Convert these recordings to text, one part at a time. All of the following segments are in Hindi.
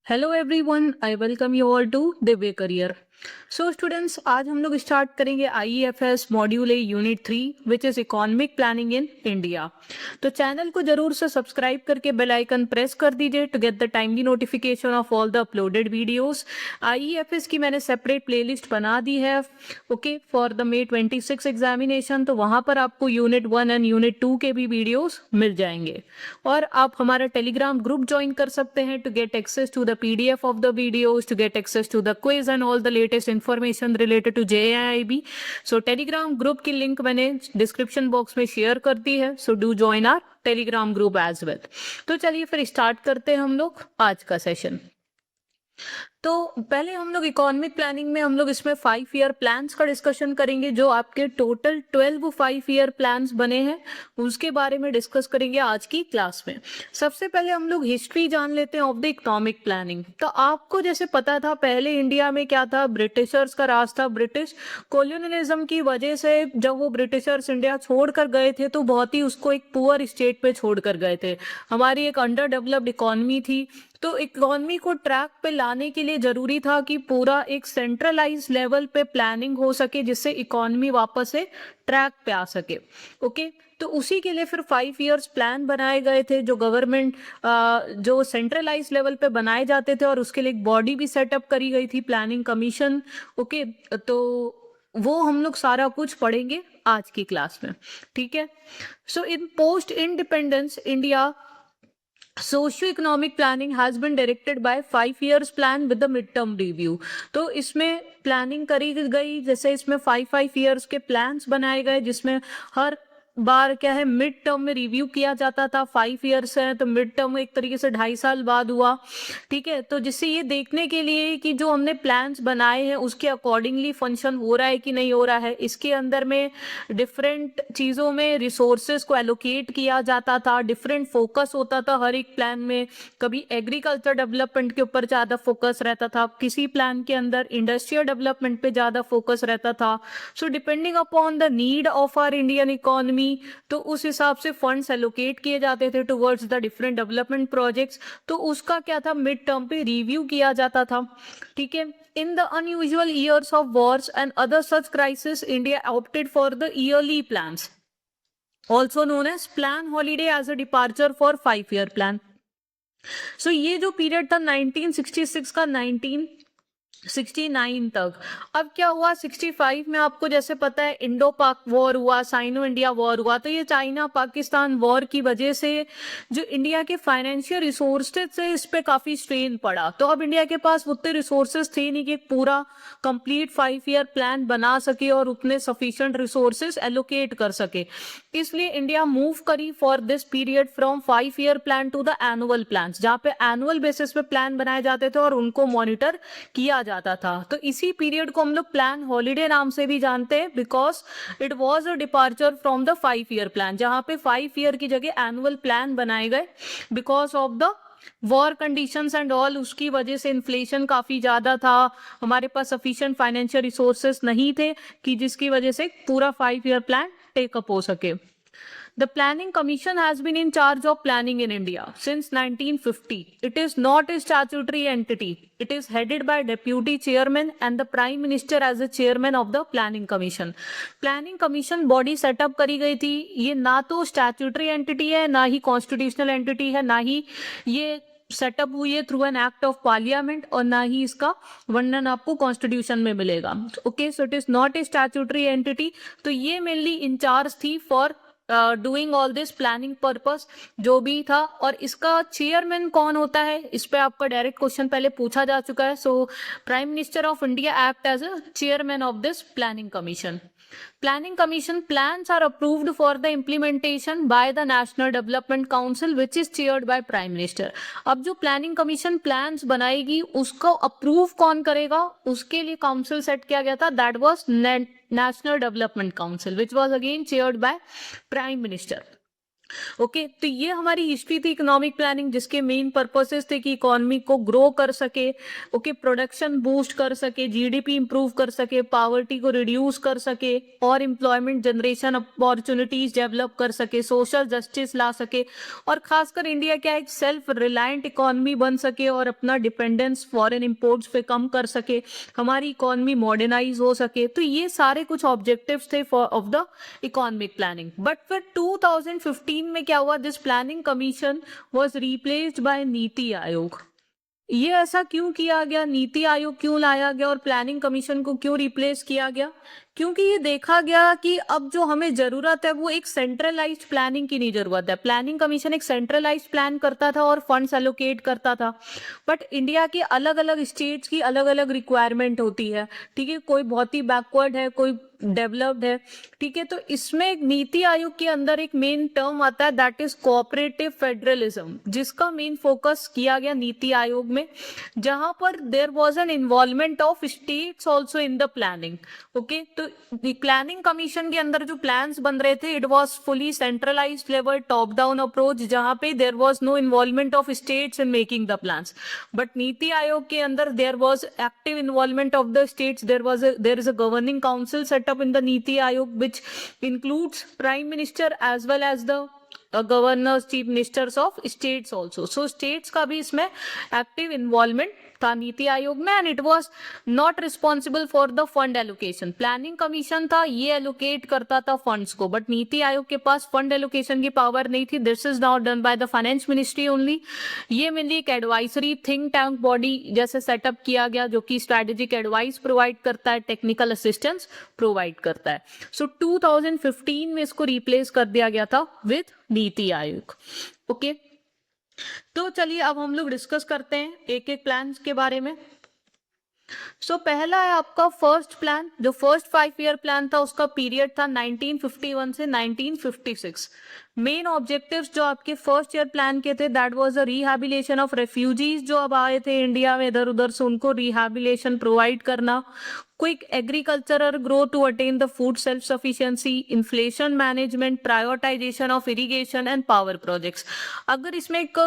Hello everyone, I welcome you all to Divya career. So students, आज हम लोग स्टार्ट करेंगे IEFS module A unit 3 which is economic planning in India. तो चैनल को जरूर से सब्सक्राइब करके बेल आइकन प्रेस कर दीजिए to get the timely notification of all the uploaded videos. IEFS की मैंने सेपरेट प्लेलिस्ट बना दी है okay for the May 26 examination. तो वहां पर आपको यूनिट 1 एंड यूनिट 2 के भी वीडियोस मिल जाएंगे और आप हमारा टेलीग्राम ग्रुप ज्वाइन कर सकते हैं to get access to the PDF of the videos, to get access to the quiz and all the latest information related to JIIB. So Telegram group की लिंक मैंने डिस्क्रिप्शन बॉक्स में शेयर कर दी है, so do join our Telegram group as well. तो चलिए फिर स्टार्ट करते हैं हम लोग आज का सेशन। तो पहले हम लोग इकोनॉमिक प्लानिंग में हम लोग इसमें 5 ईयर प्लान्स का डिस्कशन करेंगे। जो आपके टोटल 12 5 ईयर प्लान्स बने हैं उसके बारे में डिस्कस करेंगे आज की क्लास में। सबसे पहले हम लोग हिस्ट्री जान लेते हैं ऑफ द इकोनॉमिक प्लानिंग। तो आपको जैसे पता था पहले इंडिया में क्या था, ब्रिटिशर्स का राज था। ब्रिटिश कोलोनियलिज्म की वजह से जब वो ब्रिटिशर्स इंडिया छोड़ कर गए थे तो बहुत ही उसको एक पुअर स्टेट पे छोड़ कर गए थे। हमारी एक अंडर डेवलप्ड इकोनॉमी थी। तो इकोनॉमी को ट्रैक पे लाने के लिए जरूरी था कि पूरा एक सेंट्रलाइज लेवल पे प्लानिंग हो सके जिससे इकोनॉमी वापस से ट्रैक पे आ सके। ओके, तो उसी के लिए फिर 5 ईयर्स प्लान बनाए गए थे जो गवर्नमेंट जो सेंट्रलाइज लेवल पे बनाए जाते थे और उसके लिए एक बॉडी भी सेटअप करी गई थी, प्लानिंग कमीशन। ओके, तो वो हम लोग सारा कुछ पढ़ेंगे आज की क्लास में, ठीक है। So in post independence India socio economic planning has been directed by 5 years plan with the mid term review. तो इसमें प्लानिंग करी गई, जैसे इसमें 5 5 ईयर्स के प्लान्स बनाए गए जिसमें हर बार क्या है मिड टर्म में रिव्यू किया जाता था। 5 ईयर्स है तो मिड टर्म एक तरीके से 2.5 साल बाद हुआ, ठीक है। तो जिससे ये देखने के लिए कि जो हमने प्लान्स बनाए हैं उसके अकॉर्डिंगली फंक्शन हो रहा है कि नहीं हो रहा है। इसके अंदर में डिफरेंट चीज़ों में रिसोर्सेज को एलोकेट किया जाता था, डिफरेंट फोकस होता था हर एक प्लान में। कभी एग्रीकल्चर डेवलपमेंट के ऊपर ज़्यादा फोकस रहता था, किसी प्लान के अंदर इंडस्ट्रियल डेवलपमेंट पे ज़्यादा फोकस रहता था। So depending upon the need of our Indian economy तो उस हिसाब से फंड्स एलोकेट किए जाते थे towards the different development projects. तो उसका क्या था, मिड टर्म पे रिव्यू किया जाता था, ठीक है। In the unusual years of wars and other such crises, India opted for the yearly plans, also known as plan holiday as a departure for 5 year plan. So ये जो पीरियड था 1966 का 1969 तक। अब क्या हुआ 65 में, आपको जैसे पता है इंडो पाक वॉर हुआ, साइनो इंडिया वॉर हुआ। तो ये चाइना पाकिस्तान वॉर की वजह से जो इंडिया के फाइनेंशियल रिसोर्सेज से इस पे काफी स्ट्रेन पड़ा। तो अब इंडिया के पास उतने रिसोर्सेज थे नहीं कि पूरा कंप्लीट 5 ईयर प्लान बना सके और उतने सफिशिएंट रिसोर्सेज एलोकेट कर सके। इसलिए इंडिया मूव करी for this period from 5 year plan to the annual plan, जहाँ पे एनुअल बेसिस पे प्लान बनाए जाते थे और उनको मॉनिटर किया जाता था। तो इसी पीरियड को हम लोग प्लान हॉलीडे नाम से भी जानते हैं because it was a departure from the 5 year plan, जहाँ पे 5 ईयर की जगह एनुअल प्लान बनाए गए because of the war conditions and all. उसकी वजह से इन्फ्लेशन काफी ज्यादा था, हमारे पास सफिशिएंट फाइनेंशियल रिसोर्सेस नहीं थे कि जिसकी वजह से पूरा 5 ईयर प्लान टेकअप हो सके। The Planning Commission has been in charge of planning in India since 1950. It is not a statutory entity. It is headed by Deputy Chairman and the Prime Minister as the Chairman of the Planning Commission. Planning Commission body setup करी गई थी। ये ना तो statutory entity है, ना ही constitutional entity है, ना ही ये सेटअप हुई है through an act of parliament, और ना ही इसका वर्णन आपको कॉन्स्टिट्यूशन में मिलेगा। Okay, so it is not a statutory entity. तो ये मेनली इंचार्ज थी for doing all this planning purpose जो भी था। और इसका चेयरमैन कौन होता है, इस पे आपका डायरेक्ट क्वेश्चन पहले पूछा जा चुका है। So prime minister of India act as a chairman of this planning commission. Planning Commission plans are approved for the implementation by the National Development Council, which is chaired by Prime Minister. अब जो Planning Commission plans बनाएगी उसको अप्रूव कौन करेगा, उसके लिए काउंसिल सेट किया गया था, that was National Development Council, which was again chaired by Prime Minister. Okay, तो ये हमारी हिस्ट्री थी इकोनॉमिक प्लानिंग, जिसके मेन पर्पसेस थे कि इकोनॉमी को ग्रो कर सके, ओके, प्रोडक्शन बूस्ट कर सके, जीडीपी इंप्रूव कर सके, पॉवर्टी को रिड्यूस कर सके और एम्प्लॉयमेंट जनरेशन अपॉर्चुनिटीज डेवलप कर सके, सोशल जस्टिस ला सके, और खासकर इंडिया क्या एक सेल्फ रिलायंट इकोनॉमी बन सके और अपना डिपेंडेंस फॉरेन इंपोर्ट्स पे कम कर सके, हमारी इकोनॉमी मॉडर्नाइज हो सके। तो ये सारे कुछ ऑब्जेक्टिव्स थे of the economic planning. But फिर 2015 में क्या हुआ, this planning commission was replaced by NITI Aayog. ये ऐसा क्यों किया गया, नीति आयोग क्यों लाया गया और प्लानिंग कमीशन को क्यों रिप्लेस किया गया? क्योंकि ये देखा गया कि अब जो हमें जरूरत है वो एक सेंट्रलाइज्ड प्लानिंग की नहीं जरूरत है। प्लानिंग कमीशन एक सेंट्रलाइज्ड प्लान करता था और फंड्स एलोकेट करता था, बट इंडिया के अलग अलग स्टेट्स की अलग अलग रिक्वायरमेंट होती है, ठीक है, कोई बहुत ही बैकवर्ड है, कोई डेवलप्ड है, ठीक है। तो इसमें एक नीति आयोग के अंदर एक मेन टर्म आता है दैट इज कोऑपरेटिव फेडरलिज्म, जिसका मेन फोकस किया गया नीति आयोग में, जहां पर there was an involvement of states also in the planning. Okay, तो प्लानिंग कमीशन के अंदर जो प्लान्स बन रहे थे it was fully centralised level top down approach, जहां पे there was no involvement of states in making the plans. But NITI Aayog के अंदर there was active involvement of the states, there is a governing council set up in the Niti Aayog, which includes Prime Minister as well as the governors, chief ministers of states also. So states का भी इसमें active involvement था नीति आयोग में, and it was not responsible for the fund allocation. Planning commission था, ये एलोकेट करता था फंड्स को, बट नीति आयोग के पास फंड एलोकेशन की पावर नहीं थी। This is now done by the finance ministry only. ये मेनली एक एडवाइजरी थिंक टैंक बॉडी जैसे सेटअप किया गया, जो कि स्ट्रेटेजिक एडवाइस प्रोवाइड करता है, टेक्निकल असिस्टेंस प्रोवाइड करता है। सो 2015 में इसको रिप्लेस कर दिया गया था विद नीति आयोग। ओके, तो चलिए अब हम लोग डिस्कस करते हैं एक एक प्लान के बारे में। सो पहला है आपका फर्स्ट प्लान, जो फर्स्ट 5 ईयर प्लान था उसका पीरियड था 1951 से 1956। मेन ऑब्जेक्टिव्स जो आपके फर्स्ट ईयर प्लान के थे that was a rehabilitation of refugees जो अब आए थे इंडिया में इधर उधर से, उनको रिहैबिलिटेशन प्रोवाइड करना, quick agricultural growth to attain the food self sufficiency, inflation management, prioritisation of irrigation and power projects. अगर इसमें एक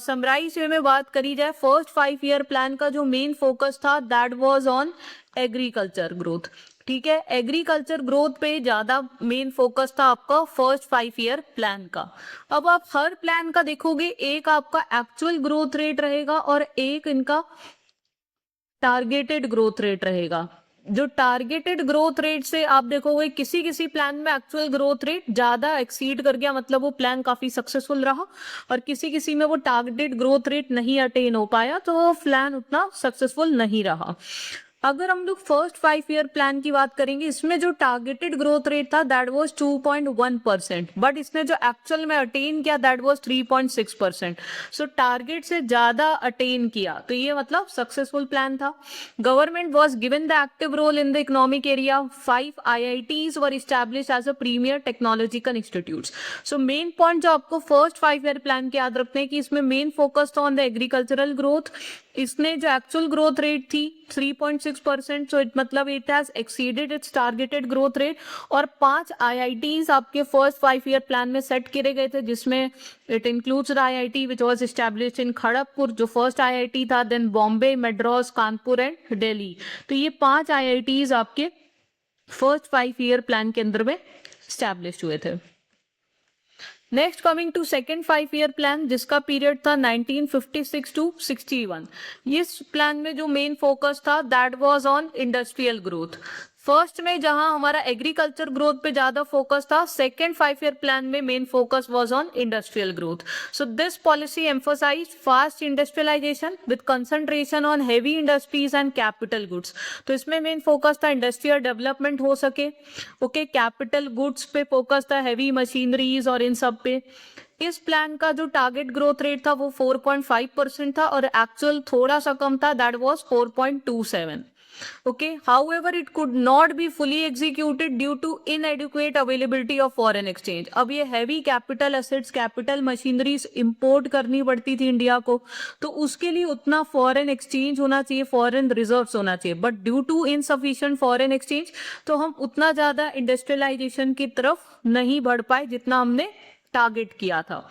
समराइज वे में बात करी जाए, फर्स्ट 5 ईयर प्लान का जो मेन फोकस था that was on agriculture growth, ठीक है, एग्रीकल्चर ग्रोथ पे ज्यादा मेन फोकस था आपका फर्स्ट 5 ईयर प्लान का। अब आप हर प्लान का देखोगे, एक आपका एक्चुअल ग्रोथ रेट रहेगा और एक इनका टारगेटेड ग्रोथ रेट रहेगा। जो टारगेटेड ग्रोथ रेट से आप देखोगे किसी किसी प्लान में एक्चुअल ग्रोथ रेट ज्यादा एक्सीड कर गया, मतलब वो प्लान काफी सक्सेसफुल रहा, और किसी किसी में वो टारगेटेड ग्रोथ रेट नहीं अटेन हो पाया, तो वो प्लान उतना सक्सेसफुल नहीं रहा। अगर हम लोग फर्स्ट 5 ईयर प्लान की बात करेंगे, इसमें जो टारगेटेड ग्रोथ रेट था दैट वाज 2.1%, बट इसने जो एक्चुअल में अटेन किया दैट वाज 3.6%। सो टारगेट से ज्यादा अटेन किया, तो ये मतलब सक्सेसफुल प्लान था। Government was given the active role in the economic area. 5 IITs were established as a premier technological institutes. So main point जो आपको फर्स्ट 5 ईयर प्लान के याद रखने की, इसमें मेन फोकस था ऑन द एग्रीकल्चरल ग्रोथ। इसने जो एक्चुअल ग्रोथ रेट थी 3.6%, सो इट मतलब it has exceeded it's targeted growth rate. और 5 IITs आपके फर्स्ट 5 ईयर प्लान में सेट किए गए थे, जिसमें it includes IIT which was established in Kharagpur जो फर्स्ट IIT था, देन बॉम्बे, मद्रास, कानपुर एंड दिल्ली। तो ये 5 IITs आपके फर्स्ट 5 ईयर प्लान के अंदर में एस्टैब्लिश हुए थे। Next coming to second 5 year plan, जिसका पीरियड था 1956 टू 61। इस प्लान में जो मेन फोकस था that was on industrial growth. First में जहां हमारा एग्रीकल्चर ग्रोथ पे ज्यादा फोकस था, सेकेंड 5 ईयर प्लान में main focus was on industrial growth. So this policy emphasised fast industrialisation with concentration on heavy industries and capital goods. तो इसमें मेन फोकस था इंडस्ट्रियल डेवलपमेंट हो सके, ओके, कैपिटल गुड्स पे फोकस था, हेवी मशीनरीज और इन सब पे। इस प्लान का जो टारगेट ग्रोथ रेट था वो 4.5% था और एक्चुअल थोड़ा सा कम था, that was 4.27। Okay, however it could not be fully executed due to inadequate availability of foreign exchange। अब ये heavy capital assets, capital machineries import करनी पड़ती थी इंडिया को, तो उसके लिए उतना फॉरेन एक्सचेंज होना चाहिए, फॉरेन रिजर्व्स होना चाहिए, but due to insufficient foreign exchange तो हम उतना ज्यादा इंडस्ट्रियलाइजेशन की तरफ नहीं बढ़ पाए जितना हमने टारगेट किया था।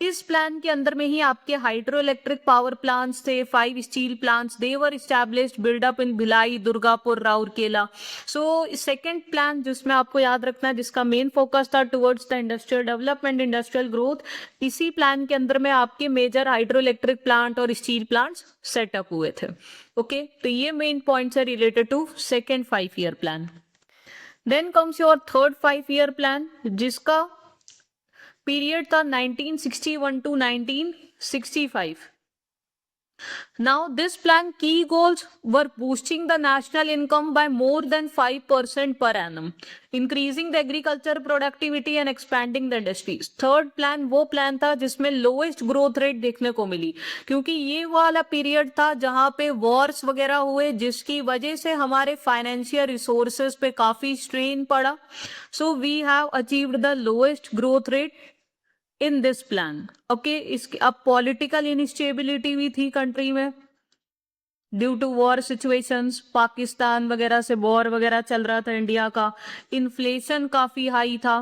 इस प्लान के अंदर में ही आपके हाइड्रो इलेक्ट्रिक पावर प्लांट्स थे, 5 steel plants, they were established, buildup in Bhilai, Durgapur, Rourkela. So second plan जिसमें आपको याद रखना है, जिसका मेन फोकस था towards the industrial development, industrial growth, इसी प्लान के अंदर में आपके मेजर हाइड्रो इलेक्ट्रिक प्लांट और स्टील प्लांट्स सेटअप हुए थे। ओके, तो ये मेन पॉइंट्स है related to second 5 year plan. Then comes your third 5 year plan, जिसका पीरियड था 1961 to 1965. Now this plan key goals were boosting the national income by more than 5% per annum, increasing the agriculture productivity and expanding the industries. Third plan वो प्लान था जिसमें लोएस्ट ग्रोथ रेट देखने को मिली, क्योंकि ये वाला पीरियड था जहां पे वॉर्स वगैरह हुए, जिसकी वजह से हमारे फाइनेंशियल रिसोर्सेज पे काफी स्ट्रेन पड़ा. So we have achieved the lowest growth rate in this plan. Okay, इसके अब पॉलिटिकल इनस्टेबिलिटी भी थी कंट्री में due to war situations, Pakistan वगैरह से वॉर वगैरह चल रहा था इंडिया का, इन्फ्लेशन काफी हाई था,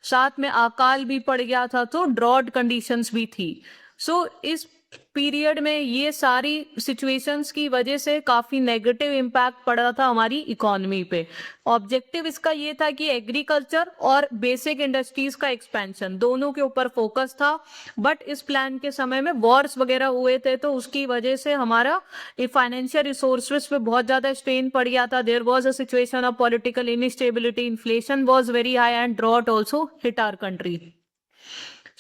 साथ में अकाल भी पड़ गया था, तो ड्रॉट कंडीशंस भी थी. सो इस पीरियड में ये सारी सिचुएशंस की वजह से काफी नेगेटिव इम्पैक्ट पड़ा था हमारी इकोनॉमी पे. ऑब्जेक्टिव इसका ये था कि एग्रीकल्चर और बेसिक इंडस्ट्रीज का एक्सपेंशन दोनों के ऊपर फोकस था. बट इस प्लान के समय में वॉर्स वगैरह हुए थे, तो उसकी वजह से हमारा फाइनेंशियल रिसोर्सेज पे बहुत ज्यादा स्ट्रेन पड़ गया था. There was a situation of political instability, inflation was very high and drought also hit our country.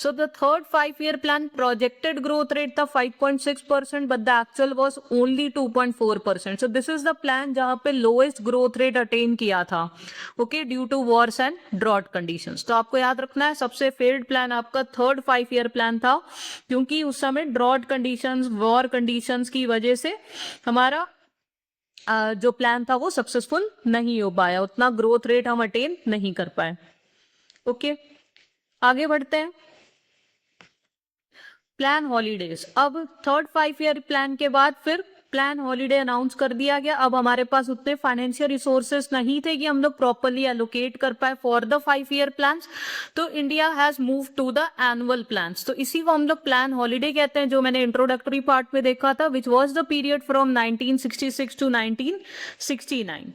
So the third 5-year plan projected growth rate था 5.6%, but the actual was only 2.4%. So this is the plan जहाँ पे lowest growth rate attain किया था, okay, due to wars and drought conditions. तो आपको याद रखना है सबसे failed plan आपका third 5-year plan था, क्योंकि उस समय drought conditions, war conditions की वजह से हमारा जो प्लान था वो सक्सेसफुल नहीं हो पाया, उतना ग्रोथ रेट हम अटेन नहीं कर पाए. ओके, आगे बढ़ते हैं. Plan holidays. अब थर्ड 5-ईयर प्लान के बाद फिर प्लान हॉलीडे अनाउंस कर दिया गया. अब हमारे पास उतने फाइनेंशियल रिसोर्सेस नहीं थे कि हम लोग प्रॉपरली एलोकेट कर पाए फॉर द 5-ईयर प्लान्स, तो India has move to the annual plans. तो इसी को हम लोग प्लान हॉलीडे कहते हैं, जो मैंने इंट्रोडक्टरी पार्ट में देखा था, which was the period from 1966 to 1969.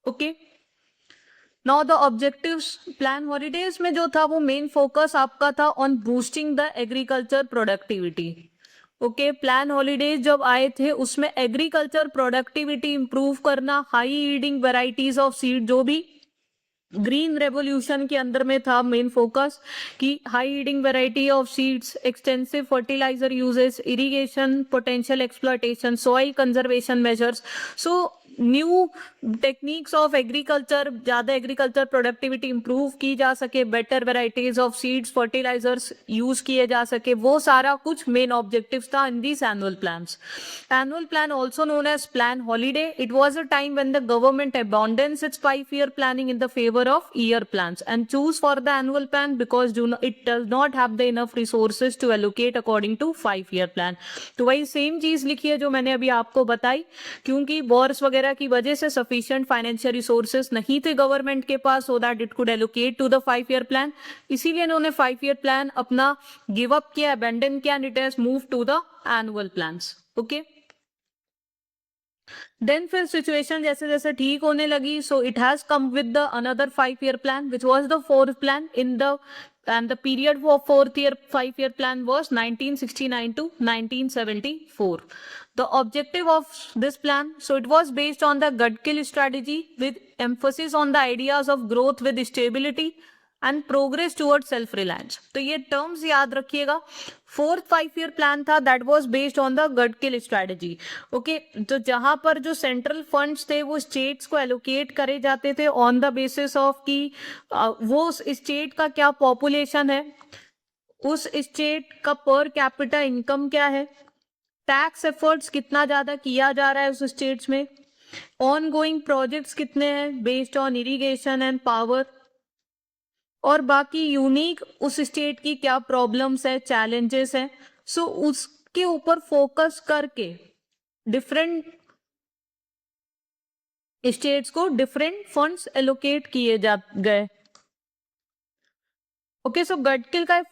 Okay, now the objectives. Plan holidays में जो था वो मेन फोकस आपका था on boosting the agriculture productivity. Okay, plan holidays जब आए थे उसमें एग्रीकल्चर प्रोडक्टिविटी इंप्रूव करना, high yielding varieties of seed, जो भी ग्रीन रेवोल्यूशन के अंदर में था मेन फोकस, कि high yielding variety of seeds, extensive fertiliser uses, irrigation, potential exploitation, soil conservation measures. So new techniques of agriculture, ज्यादा एग्रीकल्चर प्रोडक्टिविटी इंप्रूव की जा सके, better varieties of seeds, fertilisers use किए जा सके, वो सारा कुछ मेन ऑब्जेक्टिव्स था in this annual plans. Annual plan also known as plan holiday. It was a time when the government abandons its 5-year planning in the favor of year plans and choose for the annual plan because it does not have the enough resources to allocate according to 5-year plan. तो वही सेम चीज लिखी है जो मैंने अभी आपको बताई, क्योंकि वॉर्स वगैरह की वजह से सफिशिएंट फाइनेंशियल रिसोर्सेस नहीं थे गवर्नमेंट के पास so that it could allocate to the 5-year plan. इसीलिए इन्होंने 5-year प्लान अपना गिव अप किया, अबैंडन किया, and it has move to the annual plans. Okay, then फिर सिचुएशन जैसे जैसे ठीक होने लगी, so it has come with the another 5-year plan which was the fourth plan in the, and the period for 5-year plan was 1969 to 1974. The objective of this plan, so it was based on the Gadkil strategy with emphasis on the ideas of growth with stability and progress towards self reliance. तो ये terms याद रखिएगा. फोर्थ 5-year प्लान था that was based on the Gadgil strategy. Okay, तो जहां पर जो सेंट्रल फंड्स थे वो स्टेट्स को एलोकेट करे जाते थे ऑन द बेसिस ऑफ कि वो स्टेट का क्या पॉपुलेशन है, उस स्टेट का पर कैपिटा इनकम क्या है, टैक्स एफर्ट्स कितना ज्यादा किया जा रहा है उस स्टेट्स में, ऑन गोइंग प्रोजेक्ट्स कितने हैं based on irrigation and power, और बाकी यूनिक उस स्टेट की क्या प्रॉब्लम्स है, चैलेंजेस है. सो उसके ऊपर फोकस करके डिफरेंट स्टेट्स को डिफरेंट फंड्स एलोकेट किए जा गए. ओके, सो गडकिल का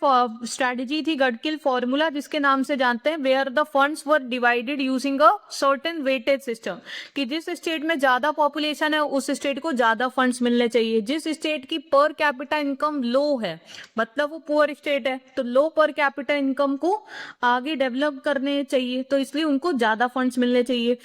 स्ट्रेटजी थी, गडकिल फॉर्मूला जिसके नाम से जानते हैं, where the funds were divided using a certain weightage system, कि जिस स्टेट में ज्यादा पॉपुलेशन है उस स्टेट को ज्यादा फंड्स मिलने चाहिए, जिस स्टेट की पर कैपिटा इनकम लो है मतलब वो पुअर स्टेट है तो लो पर कैपिटा इनकम को आगे डेवलप करने चाहिए, तो इसलिए उनको ज्यादा फंड्स मिलने चाहिए।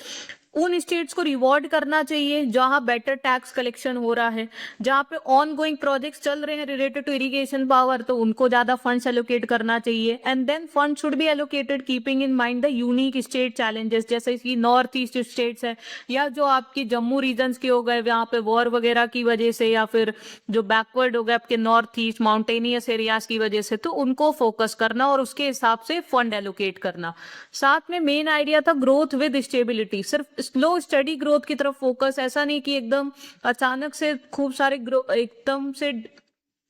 उन स्टेट्स को रिवॉर्ड करना चाहिए जहां बेटर टैक्स कलेक्शन हो रहा है, जहां पे ऑन गोइंग प्रोजेक्ट्स चल रहे हैं रिलेटेड टू इरिगेशन पावर, तो उनको ज्यादा फंड्स एलोकेट करना चाहिए। And then fund should be allocated keeping in mind the unique state challenges, जैसे कि नॉर्थ ईस्ट स्टेट्स है या जो आपकी जम्मू रीजन्स के हो गए वहां पे वॉर वगैरह की वजह से, या फिर जो बैकवर्ड हो गए आपके नॉर्थ ईस्ट माउंटेनियस एरियाज की वजह से, तो उनको फोकस करना और उसके हिसाब से फंड एलोकेट करना। साथ में मेन आइडिया था ग्रोथ विद स्टेबिलिटी, सिर्फ स्लो स्टडी ग्रोथ की तरफ फोकस, ऐसा नहीं कि एकदम अचानक से खूब सारे एकदम से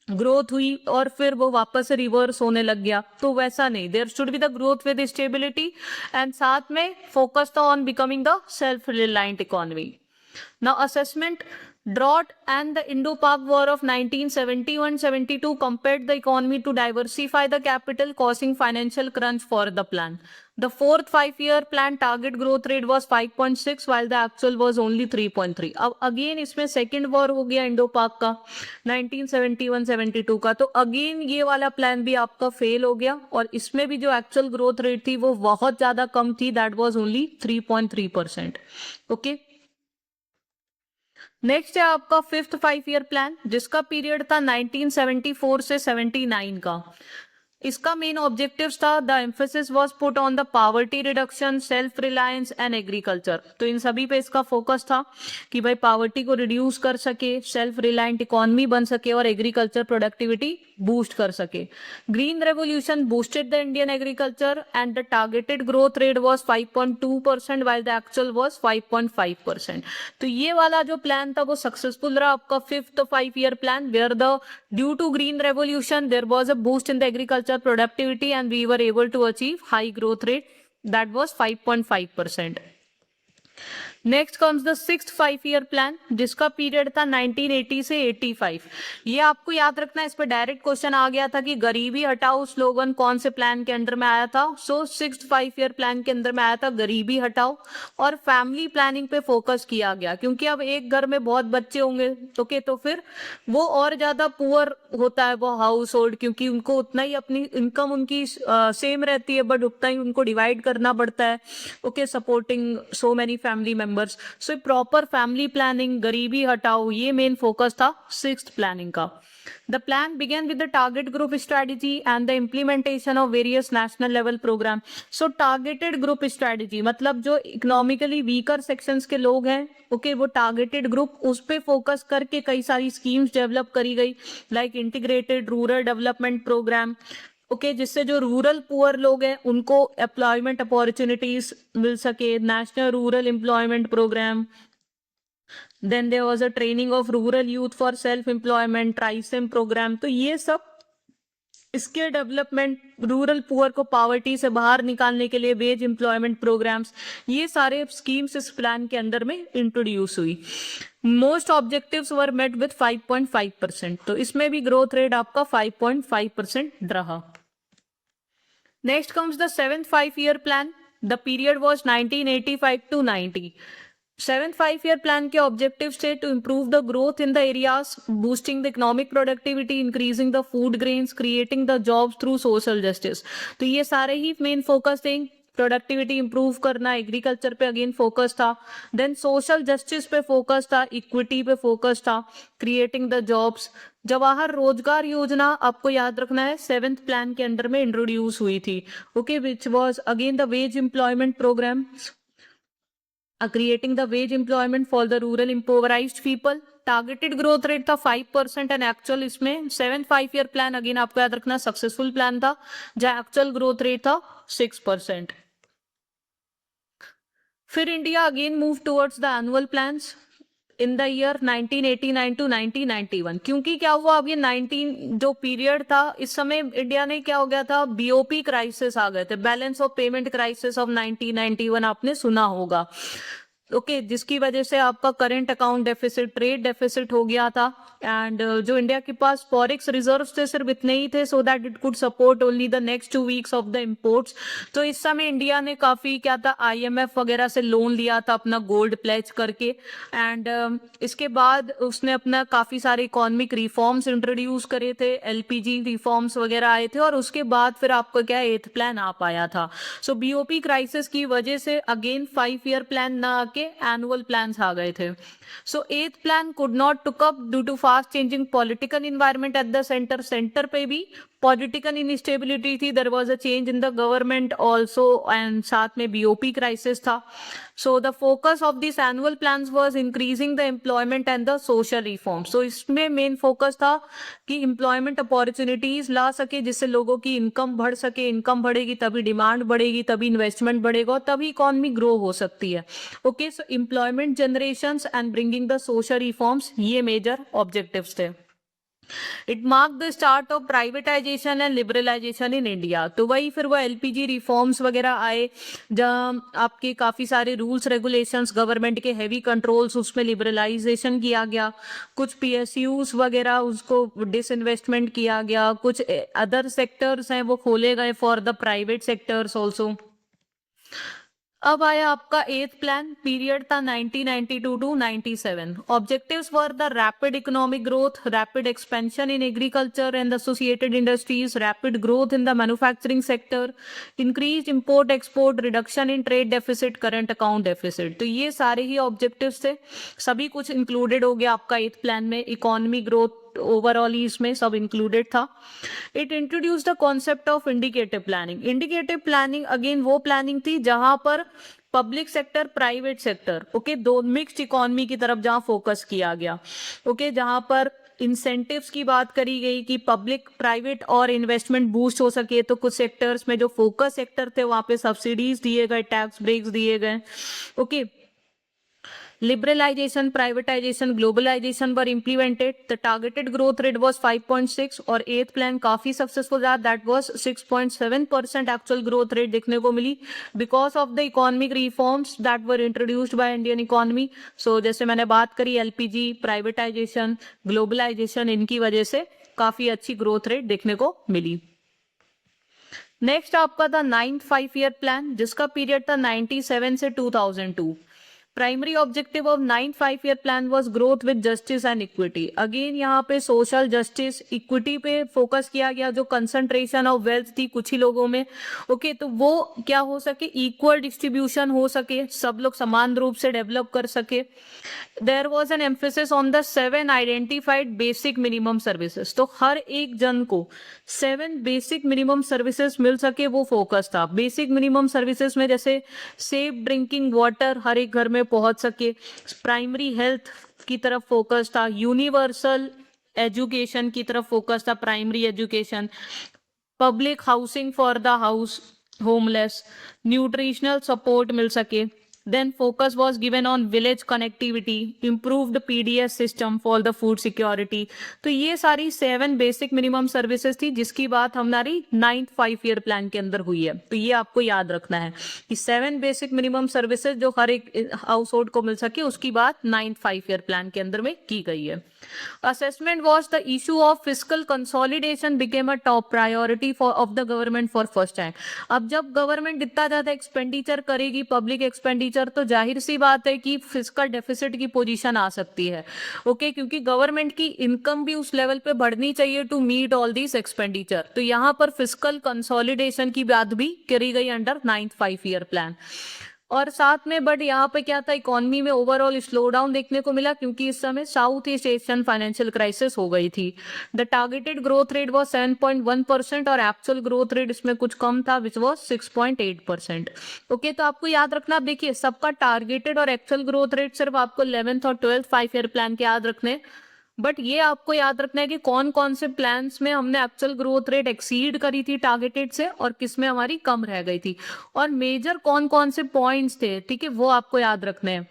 ग्रोथ हुई और फिर वो वापस से रिवर्स होने लग गया, तो वैसा नहीं, there should be the growth with stability and साथ में फोकस था on becoming the self reliant economy. Now assessment, drought and the Indo-Pak War of 1971-72 compared the economy to diversify the capital, causing financial crunch for the plan. The fourth 5-year plan target growth rate was 5.6 while the actual was only 3.3. अब अगेन इसमें सेकेंड वॉर हो गया इंडो पाक का 1971-72 का, तो अगेन ये वाला प्लान भी आपका फेल हो गया और इसमें भी जो एक्चुअल ग्रोथ रेट थी वो बहुत ज्यादा कम थी, that was only 3.3%। Okay, next है आपका फिफ्थ 5-year प्लान जिसका पीरियड था 1974 से 79 का। इसका मेन ऑब्जेक्टिव्स था the emphasis was put on the poverty reduction, self reliance and agriculture, तो इन सभी पे इसका फोकस था कि भाई पावर्टी को रिड्यूस कर सके, सेल्फ रिलायंट इकोनॉमी बन सके और एग्रीकल्चर प्रोडक्टिविटी बूस्ट कर सके। Green revolution boosted the Indian agriculture and the targeted growth rate was 5.2% while the actual was 5.5%। तो ये वाला जो प्लान था वो सक्सेसफुल रहा आपका fifth 5-year plan, where the due to green revolution there was a boost in the agriculture productivity and we were able to achieve high growth rate, that was 5.5%। Next comes the sixth 5-year plan जिसका पीरियड था 1980 से 85। ये आपको याद रखना है, इस पर डायरेक्ट क्वेश्चन आ गया था कि गरीबी हटाओ स्लोगन कौन से प्लान के अंदर में आया था। सो सिक्स्थ 5-year प्लान के अंदर में आया था गरीबी हटाओ, और फैमिली प्लानिंग पे फोकस किया गया क्योंकि अब एक घर में बहुत बच्चे होंगे ओके, तो फिर वो और ज्यादा पुअर होता है वो हाउस होल्ड, क्योंकि उनको उतना ही अपनी इनकम उनकी सेम रहती है बट उतना ही उनको डिवाइड करना पड़ता है okay, supporting so many family members. So proper family planning, गरीबी हटाओ, ये मेन फोकस था सिक्स्थ प्लानिंग का। The plan began with the target group strategy and the implementation of various national level program. So targeted group strategy मतलब जो इकोनॉमिकली वीकर सेक्शंस के लोग हैं ओके, वो टारगेटेड ग्रुप, उस पे फोकस करके कई सारी स्कीम्स डेवलप करी गई like integrated rural development programme okay, जिससे जो रूरल पुअर लोग हैं उनको एम्प्लॉयमेंट अपॉर्चुनिटीज मिल सके, national rural employment programme, then there was a training of rural youth for self employment, TRYSEM programme, तो ये सब इसके डेवलपमेंट, रूरल पुअर को पॉवर्टी से बाहर निकालने के लिए वेज एम्प्लॉयमेंट प्रोग्राम्स, ये सारे स्कीम्स इस प्लान के अंदर में इंट्रोड्यूस हुई। Most objectives were met with 5.5%, तो इसमें भी ग्रोथ रेट आपका 5.5% रहा। Next comes the seventh 5-year plan. The period was 1985 to 90. Seventh 5-year plan के objectives थे to improve the growth in the areas, boosting the economic productivity, increasing the food grains, creating the jobs through social justice. तो ये सारे ही main focus थे, प्रोडक्टिविटी इंप्रूव करना, एग्रीकल्चर पे अगेन फोकस था, देन सोशल जस्टिस पे फोकस था, इक्विटी पे फोकस था, creating the jobs. Jawahar Rozgar Yojana आपको याद रखना है सेवेंथ प्लान के अंडर में इंट्रोड्यूस हुई थी okay, which was again the wage employment programme, creating the wage employment for the rural impoverished people. Targeted growth rate था 5% एंड एक्चुअल इसमें सेवेंथ 5-year प्लान अगेन आपको याद रखना सक्सेसफुल प्लान था, जहां एक्चुअल ग्रोथ रेट था 6%। फिर India again move towards the annual plans in the year 1989 to 1991, क्योंकि क्या हुआ अब ये 19 जो पीरियड था इस समय इंडिया ने क्या हो गया था, बीओपी क्राइसिस आ गए थे, balance of payment crisis of 1991 आपने सुना होगा। ओके, जिसकी वजह से आपका current account deficit, trade deficit हो गया था। एंड जो इंडिया के पास फॉरेक्स रिजर्व्स थे सिर्फ इतने ही थे, सो that it could support only the next 2 weeks of the imports. तो इस समय इंडिया ने काफी क्या था, IMF वगैरह से लोन लिया था अपना गोल्ड प्लेज करके। एंड इसके बाद उसने अपना काफी सारे इकोनॉमिक रिफॉर्म्स इंट्रोड्यूस करे थे, LPG रिफॉर्म्स वगैरह आए थे, और उसके बाद फिर आपको क्या 8th प्लान आ पाया था। सो BOP क्राइसिस की वजह से अगेन 5 ईयर प्लान ना आके एनुअल प्लान्स आ गए थे। So 8th plan could not took up due to fast changing political environment at the centre. Centre पे भी पॉलिटिकल इनस्टेबिलिटी थी, there was a change in the government also, and साथ में BOP क्राइसिस था। So the focus of this annual plans was increasing the employment and the social reform. So इसमें मेन फोकस था कि एम्प्लॉयमेंट अपॉर्चुनिटीज ला सके, जिससे लोगों की इनकम बढ़ सके। इनकम बढ़ेगी तभी डिमांड बढ़ेगी, तभी इन्वेस्टमेंट बढ़ेगा, और तभी इकोनॉमी ग्रो हो सकती है। Okay, so employment generation and bringing the social reforms, ये मेजर ऑब्जेक्टिव्स थे। It mark the start of privatisation and liberalisation in India. तो वही फिर वो LPG रिफॉर्म्स वगैरह आए, जहाँ आपके काफी सारे रूल्स रेगुलेशंस, गवर्नमेंट के हैवी कंट्रोल्स, उसमें लिबरलाइजेशन किया गया। कुछ PSUs वगैरह उसको डिसइन्वेस्टमेंट किया गया, कुछ अदर सेक्टर्स हैं वो खोले गए for the private sectors also. अब आया आपका 8th प्लान, पीरियड था 1992 to 97। Objectives were the rapid economic growth, rapid expansion in agriculture and associated industries, rapid growth in the manufacturing sector, increase import export, reduction in trade deficit, current account deficit. तो ये सारे ही ऑब्जेक्टिव्स थे, सभी कुछ इंक्लूडेड हो गया आपका 8th प्लान में। इकोनॉमी ग्रोथ ओवरऑल ही इसमें सब इंक्लूडेड था। It introduce the concept of indicative planning. Indicative planning again वो प्लानिंग थी जहां पर public sector, private sector, okay, दो मिक्स्ड इकोनॉमी की तरफ जहां फोकस किया गया। ओके, जहां पर इंसेंटिव्स की बात करी गई कि पब्लिक, प्राइवेट और इन्वेस्टमेंट बूस्ट हो सके। तो कुछ सेक्टर्स में जो फोकस सेक्टर थे वहां पे सब्सिडीज दिए गए, टैक्स ब्रेक्स दिए गए। Okay, liberalization, privatization, globalization were implemented. The targeted growth rate was 5.6 और 8th plan काफी सक्सेसफुल रहा, that was 6.7% actual growth rate देखने को मिली because of the economic reforms that were introduced by Indian economy. So जैसे मैंने बात करी LPG, privatization, globalization, इनकी वजह से काफी अच्छी ग्रोथ रेट देखने को मिली। नेक्स्ट आपका था 9th 5 ईयर प्लान, जिसका पीरियड था 97 से 2002। Primary objective of 9th 5 year plan was growth with justice and equity. Again यहाँ पे सोशल जस्टिस, इक्विटी पे फोकस किया गया। जो कंसंट्रेशन ऑफ वेल्थ थी कुछ ही लोगों में, ओके, तो वो क्या हो सके, इक्वल डिस्ट्रीब्यूशन हो सके, सब लोग समान रूप से डेवलप कर सके। There was an emphasis on the 7 identified basic minimum services. तो हर एक जन को 7 बेसिक मिनिमम सर्विसेज मिल सके, वो फोकस था। बेसिक मिनिमम सर्विसेज में जैसे सेफ ड्रिंकिंग वाटर हर एक घर में पहुंच सके, प्राइमरी हेल्थ की तरफ फोकस था, यूनिवर्सल एजुकेशन की तरफ फोकस था, primary education, public housing for the house homeless, nutritional support मिल सके। Then focus was given on village connectivity, improved PDS system for the food security. तो ये सारी 7 बेसिक मिनिमम सर्विसेज थी, जिसकी बात हमारी 9th 5 ईयर प्लान के अंदर हुई है। तो ये आपको याद रखना है कि 7 बेसिक मिनिमम सर्विसेज जो हर एक हाउस होल्ड को मिल सके, उसकी बात 9th 5 ईयर प्लान के अंदर में की गई है। Assessment was the issue of fiscal consolidation became a top priority of the government for first time. अब जब गवर्नमेंट इतना ज्यादा एक्सपेंडिचर करेगी, पब्लिक एक्सपेंडिचर, तो जाहिर सी बात है कि फिस्कल डेफिसिट की पोजीशन आ सकती है। ओके, क्योंकि गवर्नमेंट की इनकम भी उस लेवल पे बढ़नी चाहिए to meet all this expenditure. तो यहाँ पर फिस्कल कंसोलिडेशन की बात भी करी गई अंडर 9th 5 ईयर प्लान। और साथ में बट यहाँ पे क्या था, इकोनॉमी में ओवरऑल स्लो डाउन देखने को मिला, क्योंकि इस समय south east Asian financial crisis हो गई थी। The targeted growth rate was 7.1% और एक्चुअल ग्रोथ रेट इसमें कुछ कम था, विच वाज 6.8%। ओके, तो आपको याद रखना, आप देखिए सबका टारगेटेड और एक्चुअल ग्रोथ रेट सिर्फ आपको 11th और 12th 5 ईयर प्लान के याद रखने, बट ये आपको याद रखना है कि कौन कौन से प्लान्स में हमने एक्चुअल ग्रोथ रेट एक्सीड करी थी टारगेटेड से, और किसमें हमारी कम रह गई थी, और मेजर कौन कौन से पॉइंट्स थे। ठीक है, वो आपको याद रखने हैं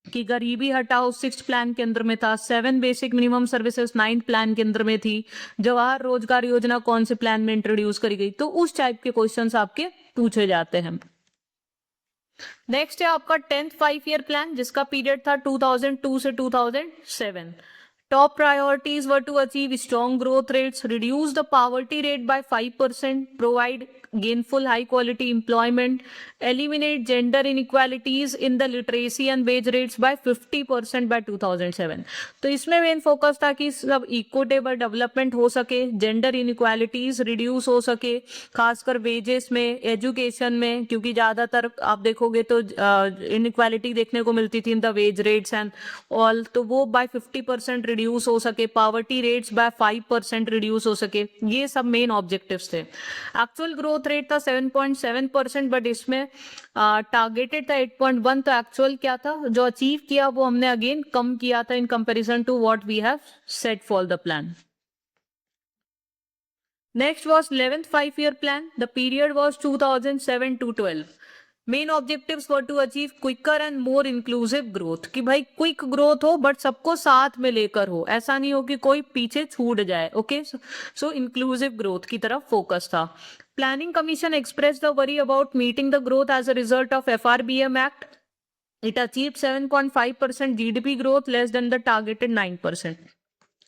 कि गरीबी हटाओ 6th प्लान के अंदर में था, 7 basic minimum services 9th plan के अंदर में थी, जवाहर रोजगार योजना कौन से प्लान में इंट्रोड्यूस करी गई। तो उस टाइप के क्वेश्चंस आपके पूछे जाते हैं। नेक्स्ट है आपका 10th 5 ईयर प्लान, जिसका पीरियड था 2002 से 2007. Top priorities were to achieve strong growth rates, reduce the poverty rate by 5%, provide gainful high quality employment, eliminate gender inequalities in the literacy and wage rates by 50% by 2007. तो इसमें मेन फोकस था कि सब इक्विटेबल डेवलपमेंट हो सके, जेंडर इनइक्वालिटीज रिड्यूस हो सके, खासकर वेजेस में, एजुकेशन में, क्योंकि ज़्यादातर आप देखोगे तो इनइक्वालिटी देखने को मिलती थी in the ways rates and all, तो वो बाय 50% रिड्यूस हो सके, पावर्टी रेट्स बाय 5% रिड्यूस हो सके, ये सब मेन ऑब्जेक्टिव्स थे. एक्चुअल ग्रोथ रेट था 7.7%, बट इसमें टारगेटेड था 8.1. तो एक्चुअल क्या था जो अचीव किया वो हमने अगेन कम किया था in comparison to what we have set for the plan. Next was 11th 5 year plan. The period was 2007 to 12. Main objectives were to achieve quicker and more inclusive growth, कि भाई क्विक ग्रोथ हो बट सबको साथ में लेकर हो, ऐसा नहीं हो कि कोई पीछे छूट जाए. ओके, सो इंक्लूसिव ग्रोथ की तरफ फोकस था. Planning commission express the worry about meeting the growth as a result of FRBM act. It achieved 7.5% GDP growth, less than the targeted 9%.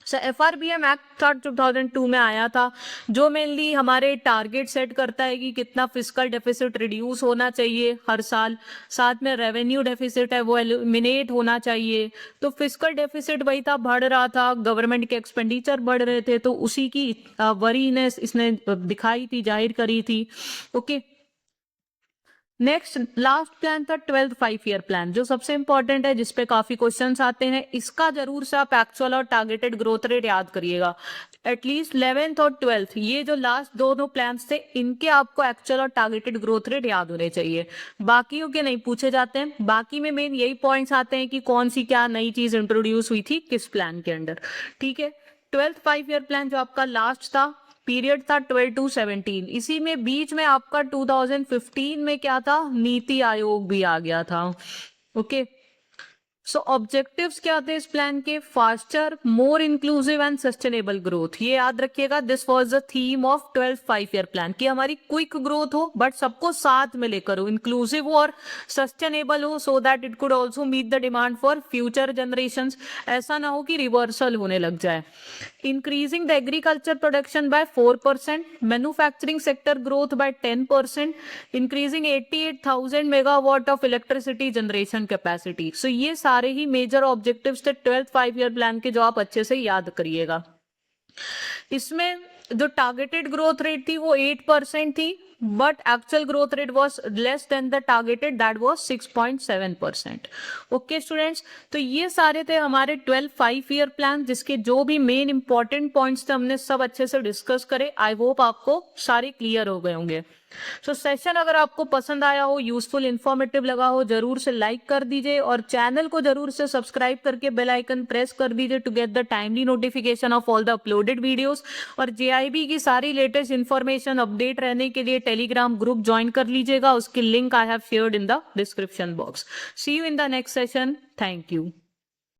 Sir FRBM act था 2002 में आया था, जो मेनली हमारे टारगेट सेट करता है कि कितना फिस्कल डेफिसिट रिड्यूस होना चाहिए हर साल, साथ में रेवेन्यू डेफिसिट है वो एलिमिनेट होना चाहिए. तो फिस्कल डेफिसिट वही था, बढ़ रहा था, गवर्नमेंट के एक्सपेंडिचर बढ़ रहे थे, तो उसी की वरीनेस इसने दिखाई थी, जाहिर करी थी. ओके, नेक्स्ट लास्ट प्लान था 12th 5 ईयर प्लान, जो सबसे इंपॉर्टेंट है, जिसपे काफी क्वेश्चंस आते हैं. इसका जरूर से आप एक्चुअल और टारगेटेड ग्रोथ रेट याद करिएगा. एटलीस्ट 11th और 12th, ये जो लास्ट दोनों प्लान्स थे, इनके आपको एक्चुअल और टारगेटेड ग्रोथ रेट याद होने चाहिए. बाकियों के नहीं पूछे जाते हैं. बाकी में मेन यही पॉइंट्स आते हैं कि कौन सी क्या नई चीज इंट्रोड्यूस हुई थी किस प्लान के अंडर. ठीक है, 12th 5 ईयर प्लान जो आपका लास्ट था, पीरियड था 12 to 17. इसी में बीच में आपका 2015 में क्या था, नीति आयोग भी आ गया था. ओके, सो ऑब्जेक्टिव्स क्या थे इस प्लान के, faster, more inclusive and sustainable growth. ये याद रखिएगा, this was the theme of 12th 5 year plan, कि हमारी क्विक ग्रोथ हो बट सबको साथ में लेकर हो, इंक्लूसिव हो और सस्टेनेबल हो, so that it could also meet the demand for future generations. ऐसा ना हो कि रिवर्सल होने लग जाए. Increasing the agriculture production by 4%, manufacturing sector growth by 10%, increasing 88,000 megawatt of electricity generation capacity. So ये सारे ही मेजर ऑब्जेक्टिव्स थे 12th 5 ईयर प्लान के, जो आप अच्छे से याद करिएगा. इसमें जो टारगेटेड ग्रोथ रेट थी वो 8% थी, but actual growth rate was less than the targeted, that was 6.7%. Okay students, तो ये सारे थे हमारे 12th 5 ईयर प्लान, जिसके जो भी मेन इंपॉर्टेंट पॉइंट्स थे हमने सब अच्छे से डिस्कस करे. आई होप आपको सारे क्लियर हो गए होंगे. सो सेशन अगर आपको पसंद आया हो, यूजफुल इंफॉर्मेटिव लगा हो, जरूर से लाइक कर दीजिए और चैनल को जरूर से सब्सक्राइब करके बेल आइकन प्रेस कर दीजिए to get the timely notification of all the uploaded videos. और JIB की सारी लेटेस्ट इंफॉर्मेशन अपडेट रहने के लिए टेलीग्राम ग्रुप ज्वाइन कर लीजिएगा. उसकी link I have shared in the description box. See you in the next session. Thank you.